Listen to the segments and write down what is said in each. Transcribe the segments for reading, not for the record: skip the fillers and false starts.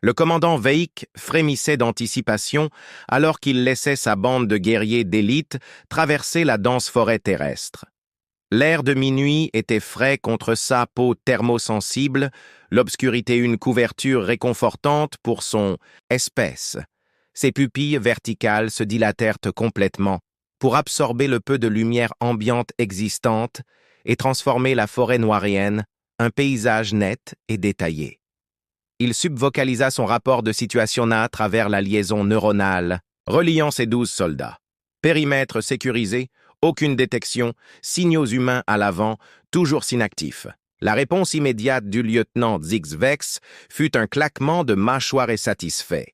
Le commandant Veik frémissait d'anticipation alors qu'il laissait sa bande de guerriers d'élite traverser la dense forêt terrestre. L'air de minuit était frais contre sa peau thermosensible, l'obscurité une couverture réconfortante pour son espèce. Ses pupilles verticales se dilatèrent complètement pour absorber le peu de lumière ambiante existante et transformer la forêt noiréenne en un paysage net et détaillé. Il subvocalisa son rapport de situation à travers la liaison neuronale, reliant ses 12 soldats. Périmètre sécurisé, aucune détection, signaux humains à l'avant, toujours inactifs. La réponse immédiate du lieutenant Zix-Vex fut un claquement de mâchoires satisfait.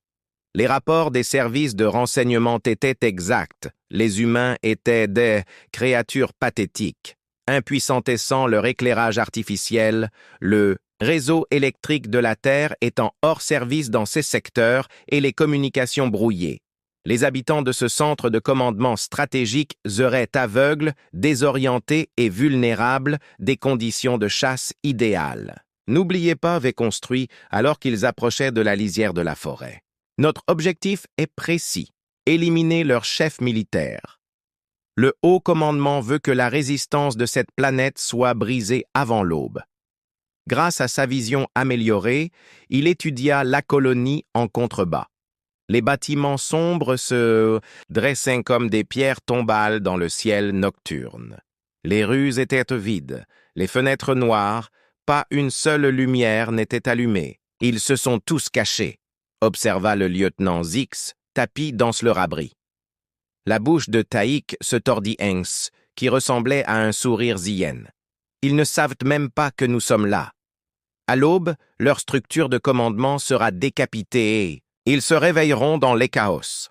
Les rapports des services de renseignement étaient exacts. Les humains étaient des créatures pathétiques, impuissantissant leur éclairage artificiel, le réseau électrique de la Terre étant hors service dans ces secteurs et les communications brouillées. Les habitants de ce centre de commandement stratégique seraient aveugles, désorientés et vulnérables des conditions de chasse idéales. N'oubliez pas, avait construit alors qu'ils approchaient de la lisière de la forêt. Notre objectif est précis, éliminer leur chef militaire. Le haut commandement veut que la résistance de cette planète soit brisée avant l'aube. Grâce à sa vision améliorée, il étudia la colonie en contrebas. Les bâtiments sombres se dressaient comme des pierres tombales dans le ciel nocturne. Les rues étaient vides, les fenêtres noires, pas une seule lumière n'était allumée. Ils se sont tous cachés, observa le lieutenant Zix, tapi dans leur abri. La bouche de Taïk se tordit ainsi, qui ressemblait à un sourire zen. Ils ne savent même pas que nous sommes là. À l'aube, leur structure de commandement sera décapitée et ils se réveilleront dans les chaos.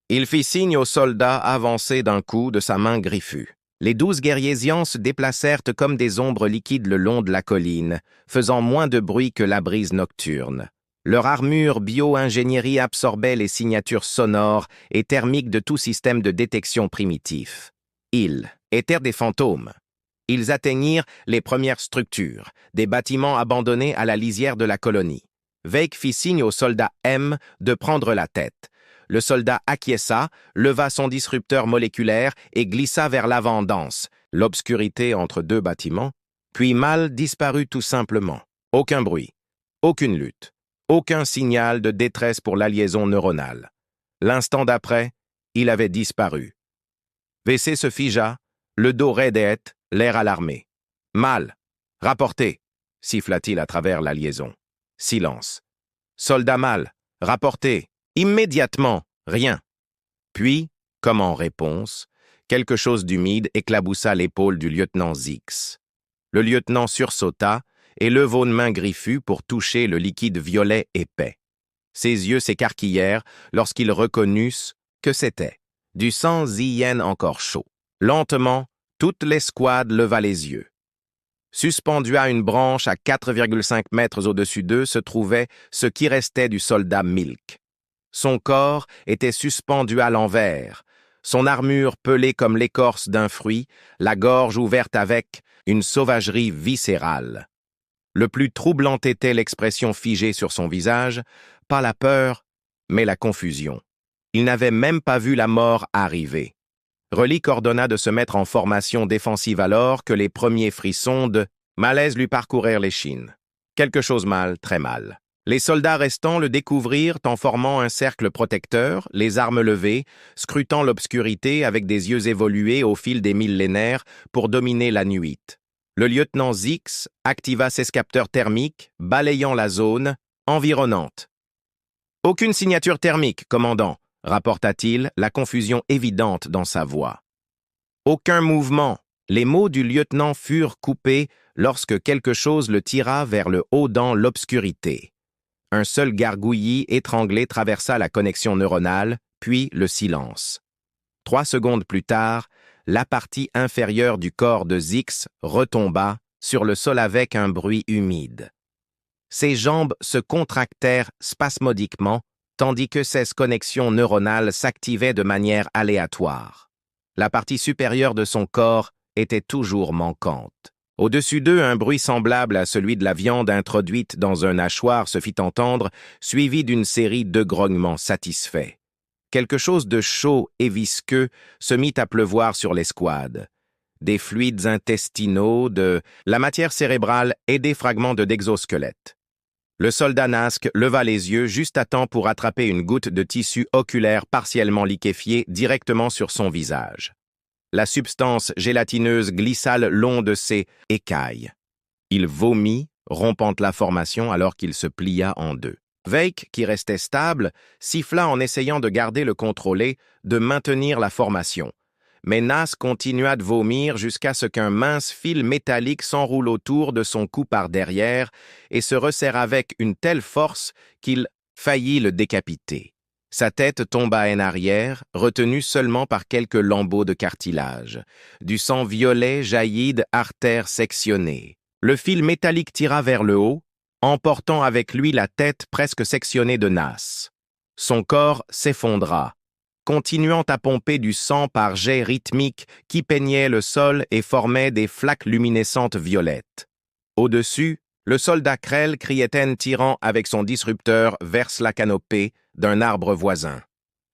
Il fit signe aux soldats avancés d'un coup de sa main griffue. Les 12 guerriers se déplacèrent comme des ombres liquides le long de la colline, faisant moins de bruit que la brise nocturne. Leur armure bio-ingénierie absorbait les signatures sonores et thermiques de tout système de détection primitif. Ils étaient des fantômes. Ils atteignirent les premières structures, des bâtiments abandonnés à la lisière de la colonie. Veik fit signe au soldat M de prendre la tête. Le soldat acquiesça, leva son disrupteur moléculaire et glissa vers l'avant dense, l'obscurité entre deux bâtiments, puis Mal disparut tout simplement. Aucun bruit, aucune lutte, aucun signal de détresse pour la liaison neuronale. L'instant d'après, il avait disparu. VC se figea, le dos raidette, l'air alarmé. « Mal, rapportez !» siffla-t-il à travers la liaison. Silence. « Soldat Mal, rapportez !» Immédiatement, rien. Puis, comme en réponse, quelque chose d'humide éclaboussa l'épaule du lieutenant Zix. Le lieutenant sursauta et leva une main griffue pour toucher le liquide violet épais. Ses yeux s'écarquillèrent lorsqu'il reconnut que c'était du sang zen encore chaud. Lentement, toute l'escouade leva les yeux. Suspendu à une branche à 4,5 mètres au-dessus d'eux se trouvait ce qui restait du soldat Milk. Son corps était suspendu à l'envers, son armure pelée comme l'écorce d'un fruit, la gorge ouverte avec une sauvagerie viscérale. Le plus troublant était l'expression figée sur son visage, pas la peur, mais la confusion. Il n'avait même pas vu la mort arriver. Relic ordonna de se mettre en formation défensive alors que les premiers frissons de malaise lui parcourèrent l'échine. Quelque chose mal, très mal. Les soldats restants le découvrirent en formant un cercle protecteur, les armes levées, scrutant l'obscurité avec des yeux évolués au fil des millénaires pour dominer la nuit. Le lieutenant Zix activa ses capteurs thermiques, balayant la zone environnante. « Aucune signature thermique, commandant », rapporta-t-il, la confusion évidente dans sa voix. Aucun mouvement. Les mots du lieutenant furent coupés lorsque quelque chose le tira vers le haut dans l'obscurité. Un seul gargouillis étranglé traversa la connexion neuronale, puis le silence. 3 secondes plus tard, la partie inférieure du corps de Zix retomba sur le sol avec un bruit humide. Ses jambes se contractèrent spasmodiquement, tandis que ses connexions neuronales s'activaient de manière aléatoire. La partie supérieure de son corps était toujours manquante. Au-dessus d'eux, un bruit semblable à celui de la viande introduite dans un hachoir se fit entendre, suivi d'une série de grognements satisfaits. Quelque chose de chaud et visqueux se mit à pleuvoir sur l'escouade. Des fluides intestinaux, de la matière cérébrale et des fragments d'exosquelette. Le soldat Nasque leva les yeux juste à temps pour attraper une goutte de tissu oculaire partiellement liquéfié directement sur son visage. La substance gélatineuse glissa le long de ses écailles. Il vomit, rompant la formation alors qu'il se plia en deux. Wake, qui restait stable, siffla en essayant de garder le contrôlé, de maintenir la formation. Mais Nas continua de vomir jusqu'à ce qu'un mince fil métallique s'enroule autour de son cou par derrière et se resserre avec une telle force qu'il faillit le décapiter. Sa tête tomba en arrière, retenue seulement par quelques lambeaux de cartilage. Du sang violet jaillit d'artères sectionnées. Le fil métallique tira vers le haut, emportant avec lui la tête presque sectionnée de Nas. Son corps s'effondra, continuant à pomper du sang par jets rythmiques qui peignaient le sol et formaient des flaques luminescentes violettes. Au-dessus, le soldat Krell criait en tirant avec son disrupteur vers la canopée d'un arbre voisin.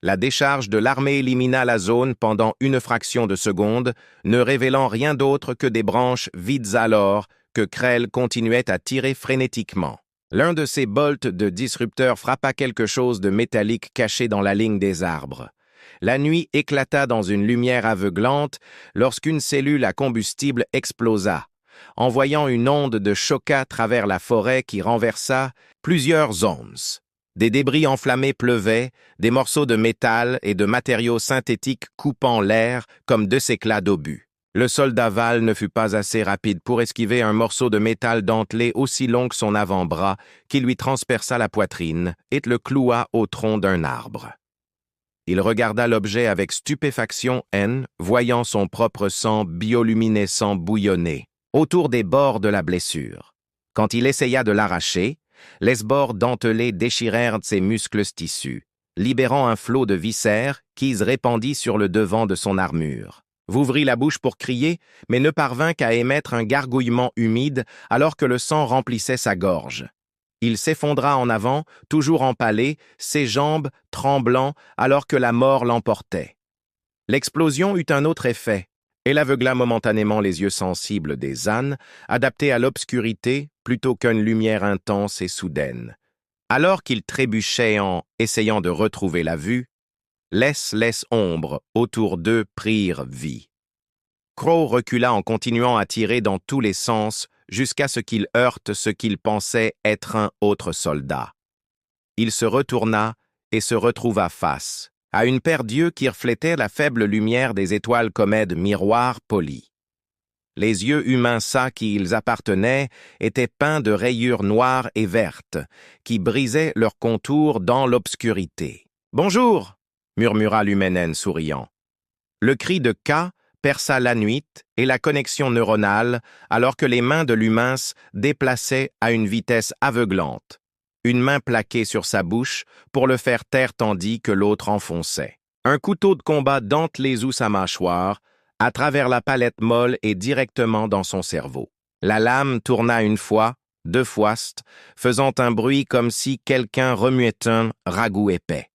La décharge de l'armée élimina la zone pendant une fraction de seconde, ne révélant rien d'autre que des branches vides alors que Krell continuait à tirer frénétiquement. L'un de ses bolts de disrupteur frappa quelque chose de métallique caché dans la ligne des arbres. La nuit éclata dans une lumière aveuglante lorsqu'une cellule à combustible explosa, envoyant une onde de choc à travers la forêt qui renversa plusieurs ohms. Des débris enflammés pleuvaient, des morceaux de métal et de matériaux synthétiques coupant l'air comme deux éclats d'obus. Le soldat Val ne fut pas assez rapide pour esquiver un morceau de métal dentelé aussi long que son avant-bras qui lui transperça la poitrine et le cloua au tronc d'un arbre. Il regarda l'objet avec stupéfaction voyant son propre sang bioluminescent bouillonner autour des bords de la blessure. Quand il essaya de l'arracher, les bords dentelés déchirèrent ses muscles tissus, libérant un flot de viscères qui se répandit sur le devant de son armure. Vouvrit la bouche pour crier, mais ne parvint qu'à émettre un gargouillement humide alors que le sang remplissait sa gorge. Il s'effondra en avant, toujours empalé, ses jambes tremblant alors que la mort l'emportait. L'explosion eut un autre effet. Elle aveugla momentanément les yeux sensibles des ânes, adaptés à l'obscurité plutôt qu'une lumière intense et soudaine. Alors qu'il trébuchait en essayant de retrouver la vue, laisse ombre autour d'eux prirent vie. Crow recula en continuant à tirer dans tous les sens jusqu'à ce qu'il heurte ce qu'il pensait être un autre soldat. Il se retourna et se retrouva face à une paire d'yeux qui reflétaient la faible lumière des étoiles comètes miroirs polis. Les yeux humains ça qui ils appartenaient étaient peints de rayures noires et vertes, qui brisaient leurs contours dans l'obscurité. « Bonjour !» murmura l'Humenen souriant. Le cri de K perça la nuit et la connexion neuronale alors que les mains de l'humain déplaçaient à une vitesse aveuglante. Une main plaquée sur sa bouche pour le faire taire tandis que l'autre enfonçait. Un couteau de combat dentelé sous sa mâchoire, à travers la palette molle et directement dans son cerveau. La lame tourna une fois, deux fois, faisant un bruit comme si quelqu'un remuait un ragoût épais.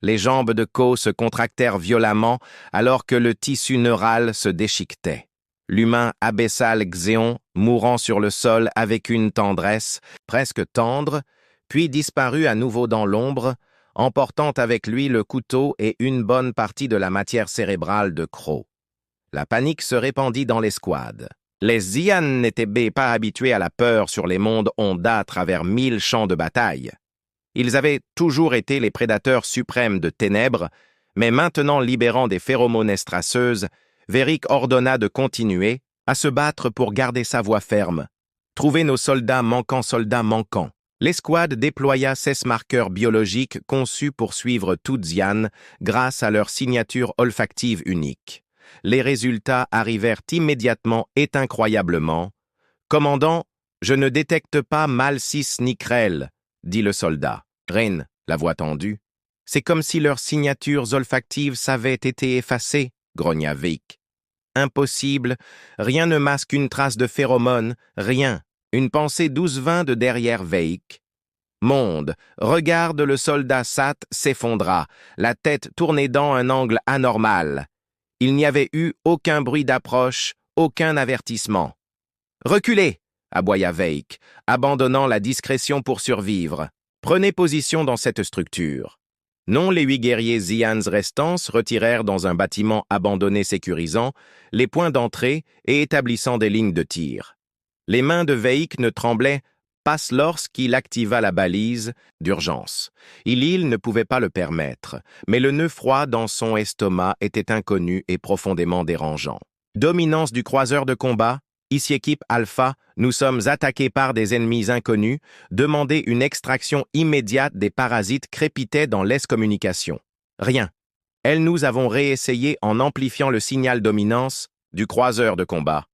Les jambes de Ko se contractèrent violemment alors que le tissu neural se déchiquetait. L'humain abaissa le Xéon, mourant sur le sol avec une tendresse presque tendre, puis disparut à nouveau dans l'ombre, emportant avec lui le couteau et une bonne partie de la matière cérébrale de Crow. La panique se répandit dans l'escouade. Les Zian n'étaient pas habitués à la peur sur les mondes Honda à travers 1000 champs de bataille. Ils avaient toujours été les prédateurs suprêmes de ténèbres, mais maintenant libérant des phéromones estrasseuses, Véric ordonna de continuer à se battre pour garder sa voie ferme. Trouver nos soldats manquants. L'escouade déploya 16 marqueurs biologiques conçus pour suivre toute Zian grâce à leur signature olfactive unique. Les résultats arrivèrent immédiatement et incroyablement. « Commandant, je ne détecte pas Malsis ni Krell, » dit le soldat. Rain, la voix tendue. « C'est comme si leurs signatures olfactives avaient été effacées, » grogna Vic. impossible, rien ne masque une trace de phéromone, rien. Une pensée douce vint de derrière Veik. Monde, regarde le soldat Sat s'effondra, la tête tournée dans un angle anormal. Il n'y avait eu aucun bruit d'approche, aucun avertissement. Reculez, aboya Veik, abandonnant la discrétion pour survivre. Prenez position dans cette structure. Non, les 8 guerriers Xians restants se retirèrent dans un bâtiment abandonné sécurisant les points d'entrée et établissant des lignes de tir. Les mains de Veik ne tremblaient pas lorsqu'il activa la balise d'urgence. Il ne pouvait pas le permettre, mais le nœud froid dans son estomac était inconnu et profondément dérangeant. Dominance du croiseur de combat, ici équipe Alpha, nous sommes attaqués par des ennemis inconnus, demandez une extraction immédiate des parasites crépitait dans l'ex-communication. Rien. Nous avons réessayé en amplifiant le signal dominance du croiseur de combat.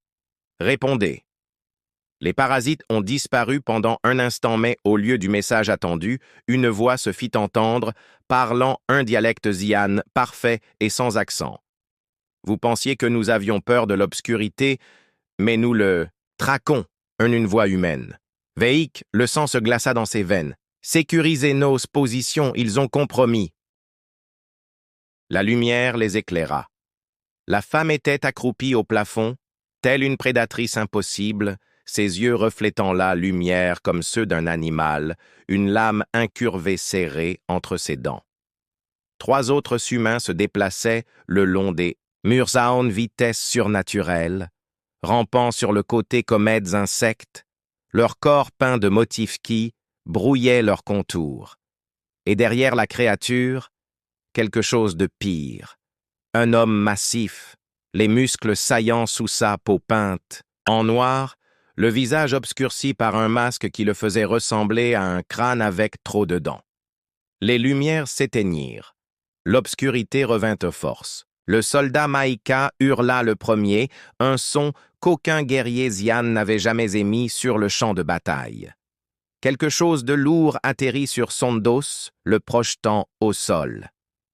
Répondez. Les parasites ont disparu pendant un instant mais au lieu du message attendu, une voix se fit entendre, parlant un dialecte Xian parfait et sans accent. Vous pensiez que nous avions peur de l'obscurité, mais nous le traquons, une voix humaine. Veik, le sang se glaça dans ses veines. Sécurisez nos positions, ils ont compromis. La lumière les éclaira. La femme était accroupie au plafond, telle une prédatrice impossible, ses yeux reflétant la lumière comme ceux d'un animal, une lame incurvée serrée entre ses dents. 3 autres humains se déplaçaient le long des murs à une vitesse surnaturelle, rampant sur le côté comme aides insectes, leur corps peint de motifs qui brouillaient leurs contours. Et derrière la créature, quelque chose de pire. Un homme massif, les muscles saillants sous sa peau peinte, en noir, le visage obscurci par un masque qui le faisait ressembler à un crâne avec trop de dents. Les lumières s'éteignirent. L'obscurité revint aux forces. Le soldat Maïka hurla le premier, un son qu'aucun guerrier Xian n'avait jamais émis sur le champ de bataille. Quelque chose de lourd atterrit sur son dos, le projetant au sol.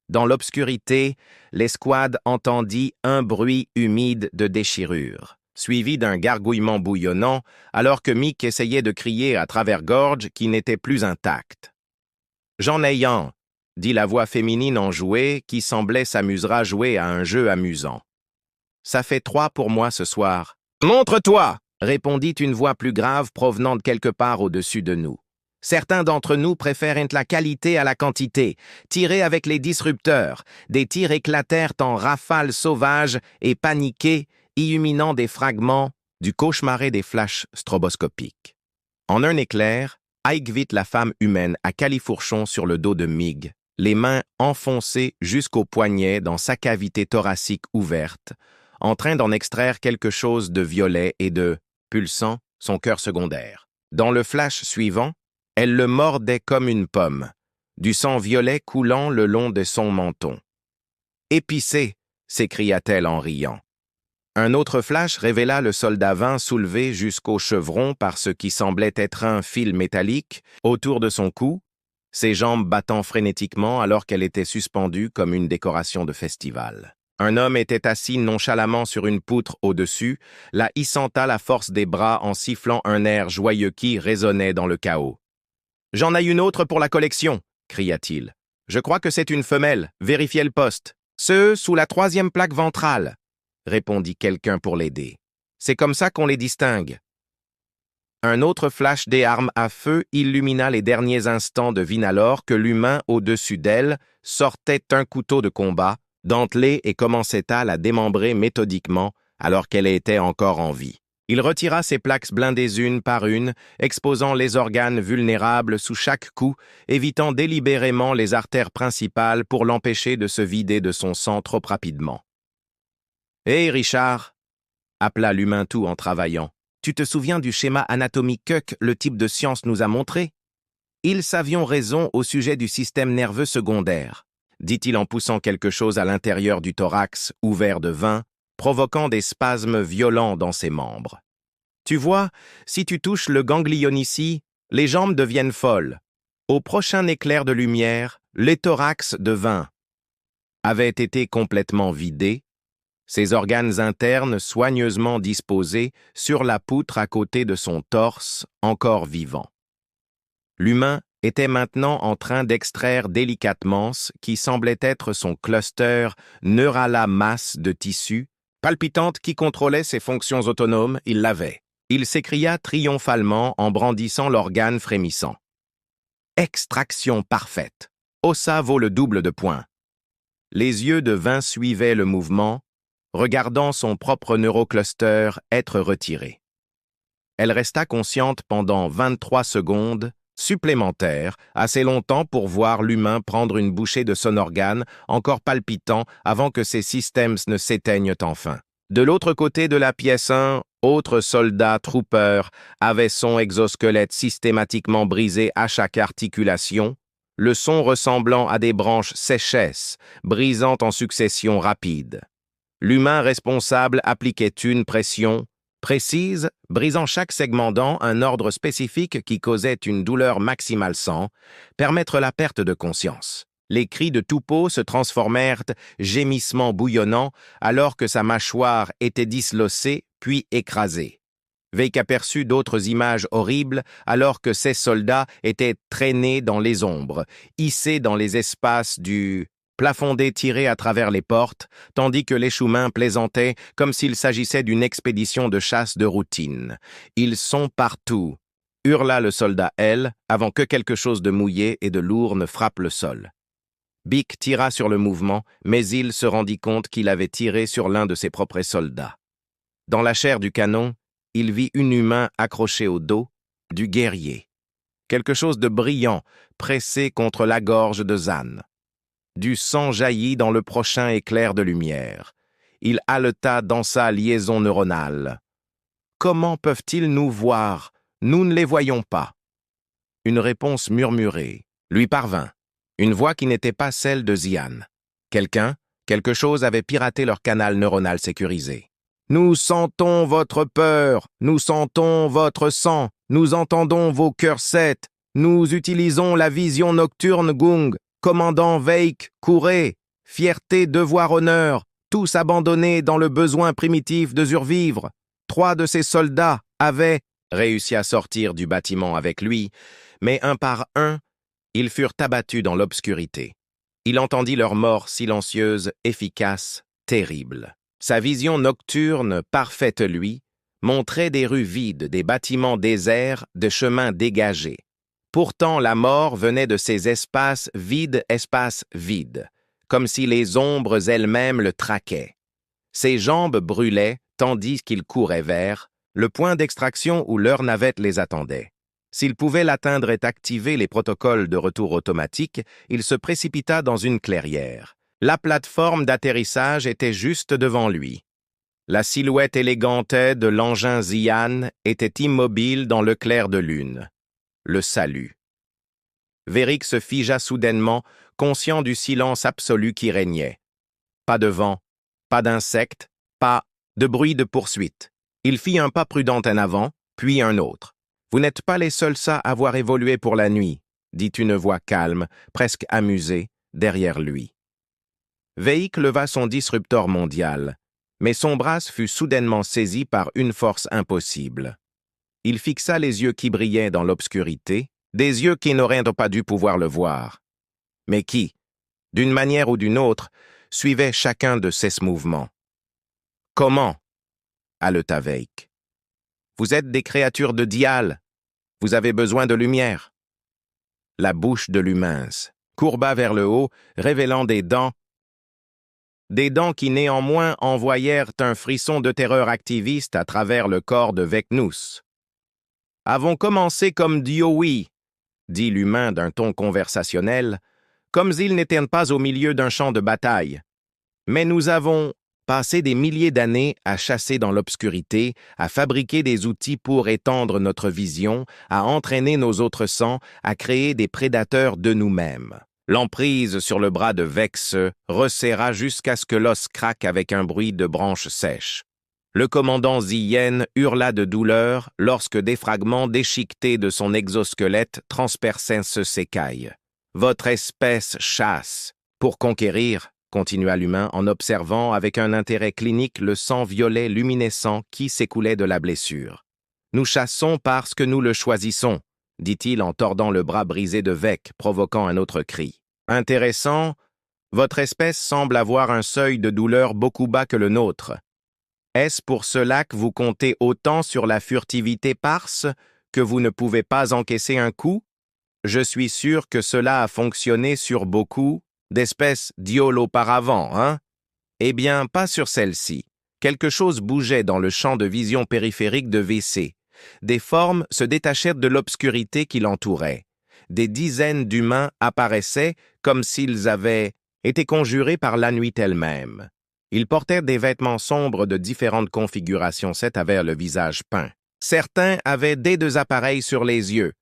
Dans l'obscurité, l'escouade entendit un bruit humide de déchirure, suivi d'un gargouillement bouillonnant, alors que Mick essayait de crier à travers gorge qui n'était plus intacte. « J'en ai un !» dit la voix féminine enjouée qui semblait s'amusera jouer à un jeu amusant. « Ça fait 3 pour moi ce soir. »« Montre-toi !» répondit une voix plus grave provenant de quelque part au-dessus de nous. Certains d'entre nous préfèrent la qualité à la quantité. Tirer avec les disrupteurs. Des tirs éclatèrent en rafales sauvages et paniquées, illuminant des fragments du cauchemar des flashs stroboscopiques. En un éclair, Ike vit la femme humaine à califourchon sur le dos de Mig, les mains enfoncées jusqu'au poignet dans sa cavité thoracique ouverte, en train d'en extraire quelque chose de violet et de pulsant son cœur secondaire. Dans le flash suivant, elle le mordait comme une pomme, du sang violet coulant le long de son menton. « Épicé !» s'écria-t-elle en riant. Un autre flash révéla le soldat 20 soulevé jusqu'au chevron par ce qui semblait être un fil métallique autour de son cou, ses jambes battant frénétiquement alors qu'elle était suspendue comme une décoration de festival. Un homme était assis nonchalamment sur une poutre au-dessus, la hissant à la force des bras en sifflant un air joyeux qui résonnait dans le chaos. « J'en ai une autre pour la collection !» cria-t-il. « Je crois que c'est une femelle, vérifiez le poste. Ceux sous la 3e plaque ventrale !» répondit quelqu'un pour l'aider. « C'est comme ça qu'on les distingue. » Un autre flash des armes à feu illumina les derniers instants de Vinalor que l'humain au-dessus d'elle sortait un couteau de combat, dentelé et commençait à la démembrer méthodiquement alors qu'elle était encore en vie. Il retira ses plaques blindées une par une, exposant les organes vulnérables sous chaque coup, évitant délibérément les artères principales pour l'empêcher de se vider de son sang trop rapidement. « Hé, Richard !» appela l'humain tout en travaillant. « Tu te souviens du schéma anatomique que le type de science nous a montré? Ils avions raison au sujet du système nerveux secondaire, dit-il en poussant quelque chose à l'intérieur du thorax ouvert de vin, provoquant des spasmes violents dans ses membres. Tu vois, si tu touches le ganglion ici, les jambes deviennent folles. Au prochain éclair de lumière, les thorax de vin avaient été complètement vidés, ses organes internes soigneusement disposés sur la poutre à côté de son torse encore vivant. L'humain était maintenant en train d'extraire délicatement ce qui semblait être son cluster neurala masse de tissu, palpitante qui contrôlait ses fonctions autonomes, il l'avait. Il s'écria triomphalement en brandissant l'organe frémissant. Extraction parfaite. Ossa vaut le double de points. Les yeux de Vin suivaient le mouvement, regardant son propre neurocluster être retiré. Elle resta consciente pendant 23 secondes, supplémentaires, assez longtemps pour voir l'humain prendre une bouchée de son organe, encore palpitant avant que ses systèmes ne s'éteignent enfin. De l'autre côté de la pièce, un autre soldat trooper avait son exosquelette systématiquement brisé à chaque articulation, le son ressemblant à des branches séchesses, brisant en succession rapide. L'humain responsable appliquait une pression précise, brisant chaque segment dent un ordre spécifique qui causait une douleur maximale sans permettre la perte de conscience. Les cris de Toupeau se transformèrent gémissements bouillonnants alors que sa mâchoire était dislocée puis écrasée. Wake aperçut d'autres images horribles alors que ces soldats étaient traînés dans les ombres, hissés dans les espaces du plafondé tiré à travers les portes, tandis que l'échoumin plaisantait comme s'il s'agissait d'une expédition de chasse de routine. « Ils sont partout !» hurla le soldat L, avant que quelque chose de mouillé et de lourd ne frappe le sol. Bick tira sur le mouvement, mais il se rendit compte qu'il avait tiré sur l'un de ses propres soldats. Dans la chair du canon, il vit un humain accroché au dos, du guerrier. Quelque chose de brillant, pressé contre la gorge de Zan. Du sang jaillit dans le prochain éclair de lumière. Il haleta dans sa liaison neuronale. Comment peuvent-ils nous voir? Nous ne les voyons pas. Une réponse murmurée lui parvint. Une voix qui n'était pas celle de Zian. Quelque chose avait piraté leur canal neuronal sécurisé. Nous sentons votre peur, nous sentons votre sang, nous entendons vos cœurs sept, nous utilisons la vision nocturne Gung, commandant Wake, courez, fierté, devoir, honneur, tous abandonnés dans le besoin primitif de survivre. 3 de ces soldats avaient réussi à sortir du bâtiment avec lui, mais un par un, ils furent abattus dans l'obscurité. Il entendit leur mort silencieuse, efficace, terrible. Sa vision nocturne, parfaite lui, montrait des rues vides, des bâtiments déserts, des chemins dégagés. Pourtant, la mort venait de ces espaces vides, comme si les ombres elles-mêmes le traquaient. Ses jambes brûlaient, tandis qu'il courait vers le point d'extraction où leur navette les attendait. S'il pouvait l'atteindre et activer les protocoles de retour automatique, il se précipita dans une clairière. La plateforme d'atterrissage était juste devant lui. La silhouette élégante de l'engin Zian était immobile dans le clair de lune. Le salut. Vérik se figea soudainement, conscient du silence absolu qui régnait. Pas de vent, pas d'insectes, pas de bruit de poursuite. Il fit un pas prudent en avant, puis un autre. « Vous n'êtes pas les seuls à avoir évolué pour la nuit », dit une voix calme, presque amusée, derrière lui. Veik leva son disrupteur mondial, mais son bras fut soudainement saisi par une force impossible. Il fixa les yeux qui brillaient dans l'obscurité, des yeux qui n'auraient pas dû pouvoir le voir, mais qui, d'une manière ou d'une autre, suivaient chacun de ses mouvements. « Comment » haleta Veik. « Vous êtes des créatures de Dial. Vous avez besoin de lumière. » La bouche de l'humain courba vers le haut, révélant des dents qui néanmoins envoyèrent un frisson de terreur activiste à travers le corps de Vecnus. « Avons commencé comme Diowi, » dit l'humain d'un ton conversationnel, comme s'il n'était pas au milieu d'un champ de bataille. « Mais nous avons passé des milliers d'années à chasser dans l'obscurité, à fabriquer des outils pour étendre notre vision, à entraîner nos autres sangs, à créer des prédateurs de nous-mêmes. » L'emprise sur le bras de Vex se resserra jusqu'à ce que l'os craque avec un bruit de branches sèches. Le commandant Ziyen hurla de douleur lorsque des fragments déchiquetés de son exosquelette transperçaient ses écailles. « Votre espèce chasse. Pour conquérir, continua l'humain en observant avec un intérêt clinique le sang violet luminescent qui s'écoulait de la blessure. Nous chassons parce que nous le choisissons, dit-il en tordant le bras brisé de Vec, provoquant un autre cri. Intéressant, votre espèce semble avoir un seuil de douleur beaucoup bas que le nôtre. Est-ce pour cela que vous comptez autant sur la furtivité parse que vous ne pouvez pas encaisser un coup? Je suis sûr que cela a fonctionné sur beaucoup d'espèces d'ioles auparavant, hein? Eh bien, pas sur celle-ci. Quelque chose bougeait dans le champ de vision périphérique de WC. Des formes se détachèrent de l'obscurité qui l'entourait. Des dizaines d'humains apparaissaient comme s'ils avaient été conjurés par la nuit elle-même. Ils portaient des vêtements sombres de différentes configurations avec le visage peint. Certains avaient des deux appareils sur les yeux.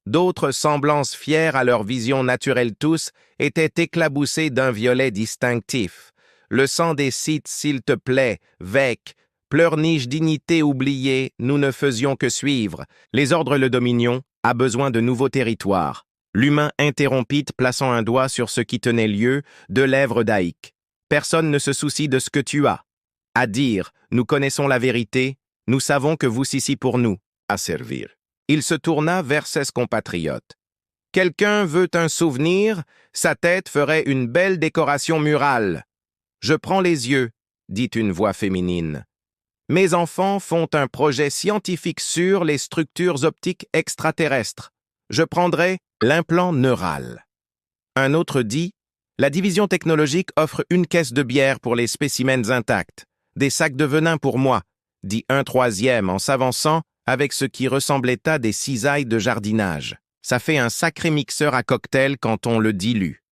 D'autres, semblances fiers à leur vision naturelle tous, étaient éclaboussés d'un violet distinctif. Le sang des Sith, s'il te plaît, Vec, pleurniche dignité oubliée, nous ne faisions que suivre. Les ordres le dominion a besoin de nouveaux territoires. L'humain interrompit, plaçant un doigt sur ce qui tenait lieu, de lèvres d'Aïk. Personne ne se soucie de ce que tu as. À dire, nous connaissons la vérité, nous savons que vous ici pour nous, à servir. Il se tourna vers ses compatriotes. Quelqu'un veut un souvenir, sa tête ferait une belle décoration murale. Je prends les yeux, dit une voix féminine. Mes enfants font un projet scientifique sur les structures optiques extraterrestres. Je prendrai l'implant neural. Un autre dit, la division technologique offre une caisse de bière pour les spécimens intacts. Des sacs de venin pour moi, dit un troisième en s'avançant avec ce qui ressemblait à des cisailles de jardinage. Ça fait un sacré mixeur à cocktail quand on le dilue.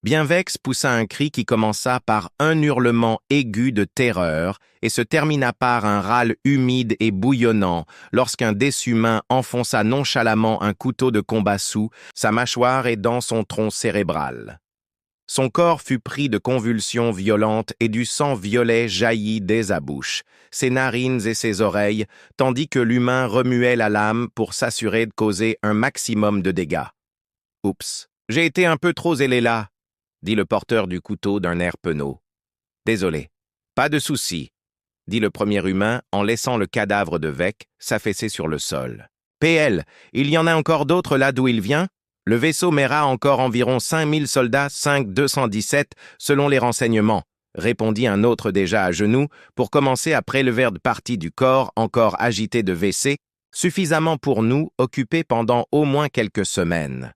Bienvex poussa un cri qui commença par un hurlement aigu de terreur et se termina par un râle humide et bouillonnant lorsqu'un deshumain enfonça nonchalamment un couteau de combat sous sa mâchoire et dans son tronc cérébral. Son corps fut pris de convulsions violentes et du sang violet jaillit dès sa bouche, ses narines et ses oreilles, tandis que l'humain remuait la lame pour s'assurer de causer un maximum de dégâts. « Oups, j'ai été un peu trop zélé là », dit le porteur du couteau d'un air penaud. « Désolé. Pas de souci, » dit le premier humain en laissant le cadavre de Vec s'affaisser sur le sol. « PL, il y en a encore d'autres là d'où il vient ? Le vaisseau mènera encore environ 5000 soldats, 5217, selon les renseignements, » répondit un autre déjà à genoux, pour commencer à prélever de partie du corps encore agité de WC, suffisamment pour nous occuper pendant au moins quelques semaines.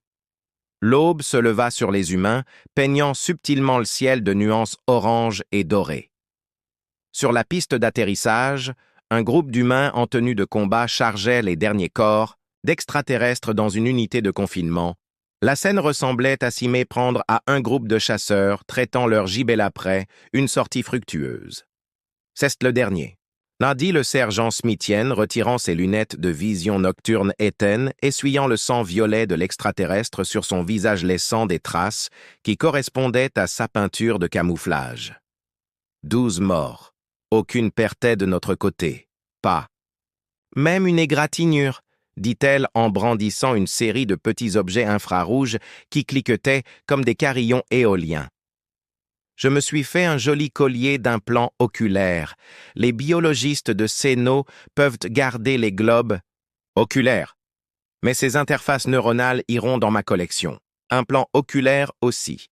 L'aube se leva sur les humains, peignant subtilement le ciel de nuances orange et dorées. Sur la piste d'atterrissage, un groupe d'humains en tenue de combat chargeait les derniers corps d'extraterrestres dans une unité de confinement. La scène ressemblait à s'y méprendre à un groupe de chasseurs traitant leur gibet après une sortie fructueuse. « C'est le dernier », l'a dit le sergent Smithienne, retirant ses lunettes de vision nocturne étaine, essuyant le sang violet de l'extraterrestre sur son visage laissant des traces qui correspondaient à sa peinture de camouflage. 12 morts. Aucune perte de notre côté. Pas. Même une égratignure, dit-elle en brandissant une série de petits objets infrarouges qui cliquetaient comme des carillons éoliens. Je me suis fait un joli collier d'implants oculaires. Les biologistes de Céno peuvent garder les globes oculaires, mais ces interfaces neuronales iront dans ma collection. Implants oculaires aussi.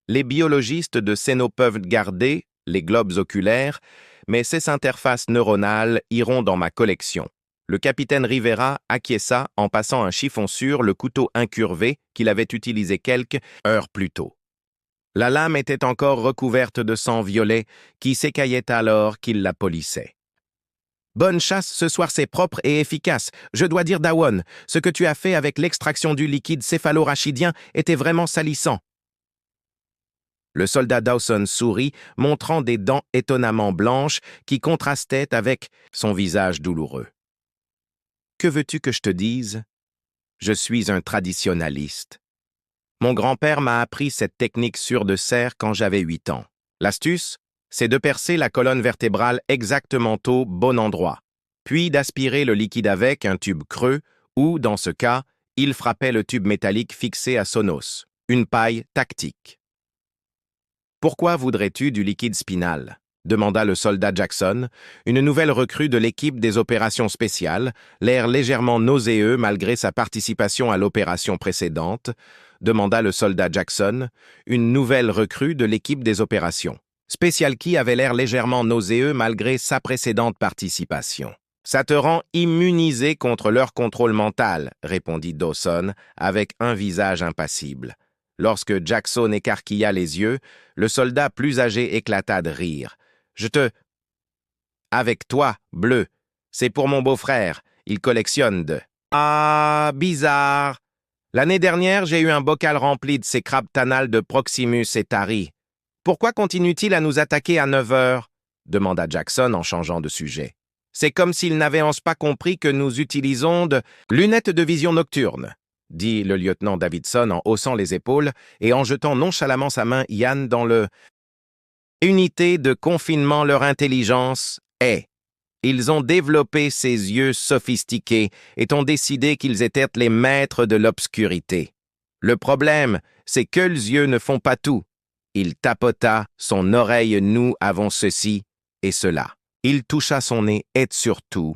Les biologistes de Céno peuvent garder les globes oculaires, mais ces interfaces neuronales iront dans ma collection. Le capitaine Rivera acquiesça en passant un chiffon sur le couteau incurvé qu'il avait utilisé quelques heures plus tôt. La lame était encore recouverte de sang violet qui s'écaillait alors qu'il la polissait. « Bonne chasse ce soir, c'est propre et efficace. Je dois dire, Dawon, ce que tu as fait avec l'extraction du liquide céphalo-rachidien était vraiment salissant. » Le soldat Dawson sourit, montrant des dents étonnamment blanches qui contrastaient avec son visage douloureux. « Que veux-tu que je te dise? Je suis un traditionnaliste. Mon grand-père m'a appris cette technique sûre de serre quand j'avais 8 ans. L'astuce, c'est de percer la colonne vertébrale exactement au bon endroit, puis d'aspirer le liquide avec un tube creux ou, dans ce cas, il frappait le tube métallique fixé à son os, une paille tactique. Pourquoi voudrais-tu du liquide spinal? Demanda le soldat Jackson, une nouvelle recrue de l'équipe des opérations spéciales, l'air légèrement nauséeux malgré sa participation à l'opération précédente. Demanda le soldat Jackson, une nouvelle recrue de l'équipe des opérations spéciales qui avait l'air légèrement nauséeux malgré sa précédente participation. Ça te rend immunisé contre leur contrôle mental, répondit Dawson avec un visage impassible. Lorsque Jackson écarquilla les yeux, le soldat plus âgé éclata de rire. Avec toi, bleu. C'est pour mon beau-frère. Il collectionne de... Ah, bizarre. L'année dernière, j'ai eu un bocal rempli de ces crabes tanales de Proximus et Tari. Pourquoi continue-t-il à nous attaquer à 9 heures? Demanda Jackson en changeant de sujet. C'est comme s'il n'avait pas compris que nous utilisons de lunettes de vision nocturne, dit le lieutenant Davidson en haussant les épaules et en jetant nonchalamment sa main Yann dans le unité de confinement. Leur intelligence est. Ils ont développé ces yeux sophistiqués et ont décidé qu'ils étaient les maîtres de l'obscurité. Le problème, c'est que les yeux ne font pas tout. Il tapota son oreille, nous avons ceci et cela. Il toucha son nez et surtout.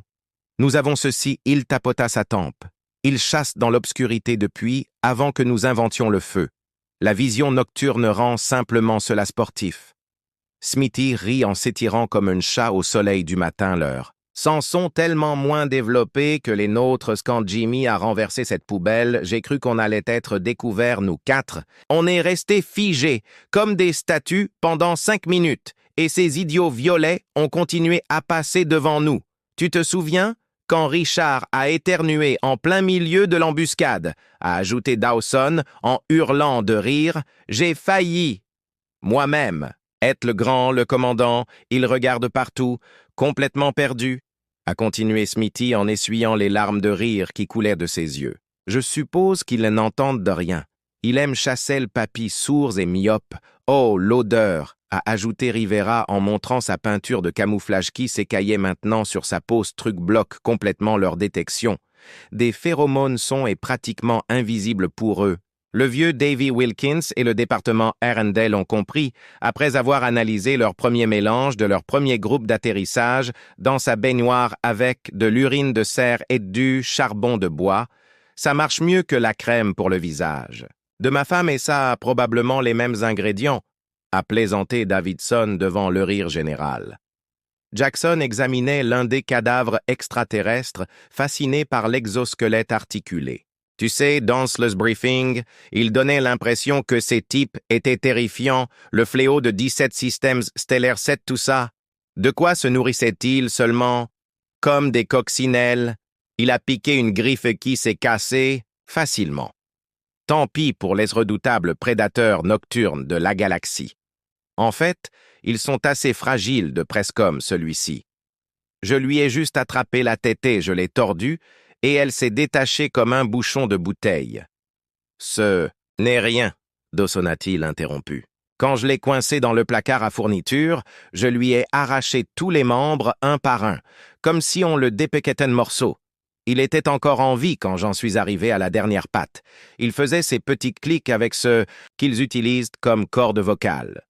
Nous avons ceci, il tapota sa tempe. Il chasse dans l'obscurité depuis avant que nous inventions le feu. La vision nocturne rend simplement cela sportif. Smithy rit en s'étirant comme un chat au soleil du matin l'heure. S'en sont tellement moins développés que les nôtres quand Jimmy a renversé cette poubelle, j'ai cru qu'on allait être découverts, nous quatre. On est restés figés, comme des statues, pendant 5 minutes, et ces idiots violets ont continué à passer devant nous. Tu te souviens? Quand Richard a éternué en plein milieu de l'embuscade, a ajouté Dawson en hurlant de rire, j'ai failli. Moi-même. Être le grand, le commandant, il regarde partout, complètement perdu, a continué Smithy en essuyant les larmes de rire qui coulaient de ses yeux. Je suppose qu'il n'entende de rien. Il aime chasser le papy sourds et myopes. Oh, l'odeur, a ajouté Rivera en montrant sa peinture de camouflage qui s'écaillait maintenant sur sa peau. Truc bloque complètement leur détection. Des phéromones sont et pratiquement invisibles pour eux. Le vieux Davy Wilkins et le département Arendelle ont compris, après avoir analysé leur premier mélange de leur premier groupe d'atterrissage dans sa baignoire avec de l'urine de cerf et du charbon de bois, ça marche mieux que la crème pour le visage. De ma femme et ça a probablement les mêmes ingrédients, a plaisanté Davidson devant le rire général. Jackson examinait l'un des cadavres extraterrestres, fasciné par l'exosquelette articulé. Tu sais, dans le briefing, il donnait l'impression que ces types étaient terrifiants, le fléau de 17 systèmes stellaires 7, tout ça. De quoi se nourrissaient-ils seulement? Comme des coccinelles. Il a piqué une griffe qui s'est cassée facilement. Tant pis pour les redoutables prédateurs nocturnes de la galaxie. En fait, ils sont assez fragiles de presque comme celui-ci. Je lui ai juste attrapé la tétée, je l'ai tordue, et elle s'est détachée comme un bouchon de bouteille. Ce n'est rien, Dawson a-t-il interrompu. Quand je l'ai coincé dans le placard à fourniture, je lui ai arraché tous les membres un par un, comme si on le dépequettait en morceaux. Il était encore en vie quand j'en suis arrivé à la dernière patte. Il faisait ses petits clics avec ce qu'ils utilisent comme corde vocale.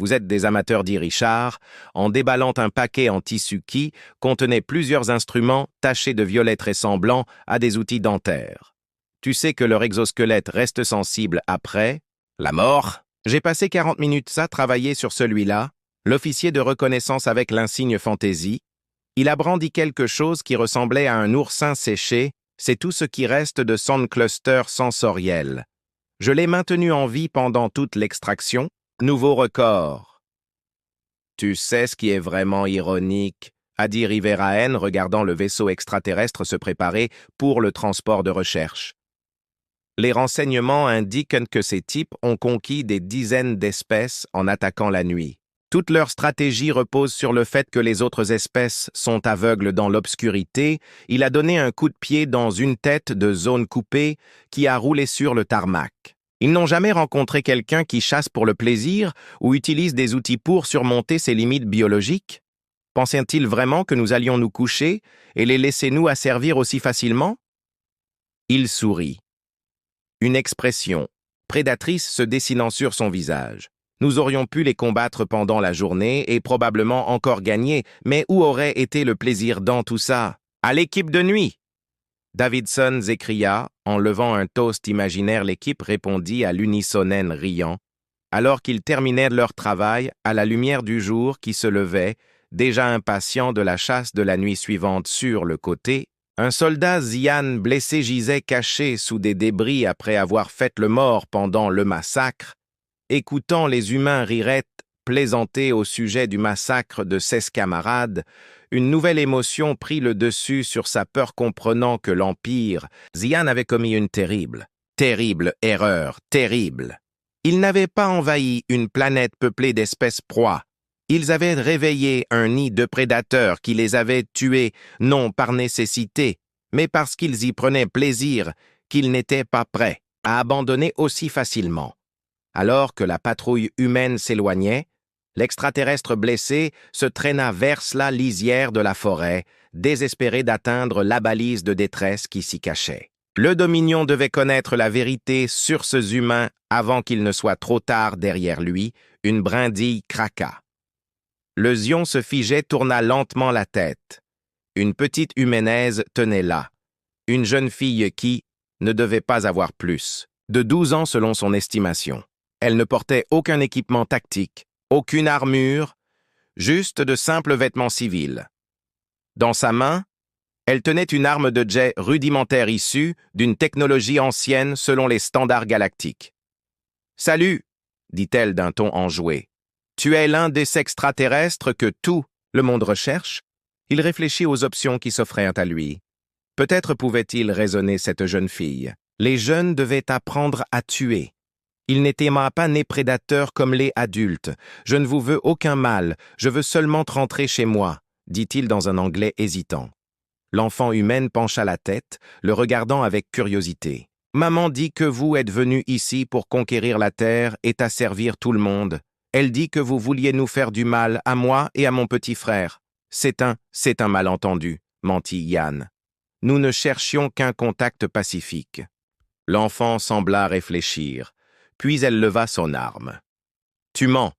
Vous êtes des amateurs, dit Richard, en déballant un paquet en tissu qui contenait plusieurs instruments tachés de violet ressemblant à des outils dentaires. Tu sais que leur exosquelette reste sensible après la mort. J'ai passé 40 minutes à travailler sur celui-là, l'officier de reconnaissance avec l'insigne fantaisie. Il a brandi quelque chose qui ressemblait à un oursin séché, c'est tout ce qui reste de son cluster sensoriel. Je l'ai maintenu en vie pendant toute l'extraction. Nouveau record. Tu sais ce qui est vraiment ironique, a dit Riveraen regardant le vaisseau extraterrestre se préparer pour le transport de recherche. Les renseignements indiquent que ces types ont conquis des dizaines d'espèces en attaquant la nuit. Toute leur stratégie repose sur le fait que les autres espèces sont aveugles dans l'obscurité. Il a donné un coup de pied dans une tête de zone coupée qui a roulé sur le tarmac. Ils n'ont jamais rencontré quelqu'un qui chasse pour le plaisir ou utilise des outils pour surmonter ses limites biologiques? Pensaient-ils vraiment que nous allions nous coucher et les laisser nous asservir aussi facilement? Il sourit. Une expression prédatrice se dessinant sur son visage. Nous aurions pu les combattre pendant la journée et probablement encore gagner, mais où aurait été le plaisir dans tout ça? À l'équipe de nuit! Davidson s'écria, en levant un toast imaginaire. L'équipe répondit à l'unisonène riant, alors qu'ils terminaient leur travail à la lumière du jour qui se levait, déjà impatient de la chasse de la nuit suivante. Sur le côté, un soldat Zian blessé gisait caché sous des débris après avoir fait le mort pendant le massacre, écoutant les humains rirettes plaisanter au sujet du massacre de ses camarades. Une nouvelle émotion prit le dessus sur sa peur, comprenant que l'Empire, Zian avait commis une terrible erreur, terrible. Ils n'avaient pas envahi une planète peuplée d'espèces proies. Ils avaient réveillé un nid de prédateurs qui les avaient tués, non par nécessité, mais parce qu'ils y prenaient plaisir, qu'ils n'étaient pas prêts à abandonner aussi facilement. Alors que la patrouille humaine s'éloignait, l'extraterrestre blessé se traîna vers la lisière de la forêt, désespéré d'atteindre la balise de détresse qui s'y cachait. Le Dominion devait connaître la vérité sur ces humains avant qu'il ne soit trop tard. Derrière lui, une brindille craqua. Le Zion se figeait, tourna lentement la tête. Une petite humainaise tenait là, une jeune fille qui ne devait pas avoir plus de 12 ans selon son estimation. Elle ne portait aucun équipement tactique, aucune armure, juste de simples vêtements civils. Dans sa main, elle tenait une arme de jet rudimentaire issue d'une technologie ancienne selon les standards galactiques. « Salut !» dit-elle d'un ton enjoué. « Tu es l'un des extraterrestres que tout le monde recherche ?» Il réfléchit aux options qui s'offraient à lui. Peut-être pouvait-il raisonner cette jeune fille. Les jeunes devaient apprendre à tuer. Ils n'étaient pas nés prédateurs comme les adultes. « Je ne vous veux aucun mal, je veux seulement rentrer chez moi », dit-il dans un anglais hésitant. L'enfant humaine pencha la tête, le regardant avec curiosité. « Maman dit que vous êtes venu ici pour conquérir la terre et asservir tout le monde. Elle dit que vous vouliez nous faire du mal à moi et à mon petit frère. C'est un malentendu, mentit Yann. Nous ne cherchions qu'un contact pacifique. » L'enfant sembla réfléchir, puis elle leva son arme. « Tu mens.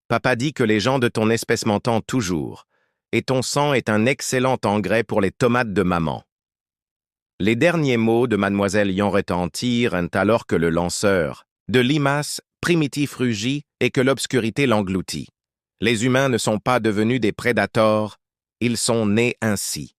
Papa dit que les gens de ton espèce m'entendent toujours. Et ton sang est un excellent engrais pour les tomates de maman. » Les derniers mots de mademoiselle Yon retentirent alors que le lanceur de limaces primitif rugit et que l'obscurité l'engloutit. Les humains ne sont pas devenus des prédateurs, ils sont nés ainsi.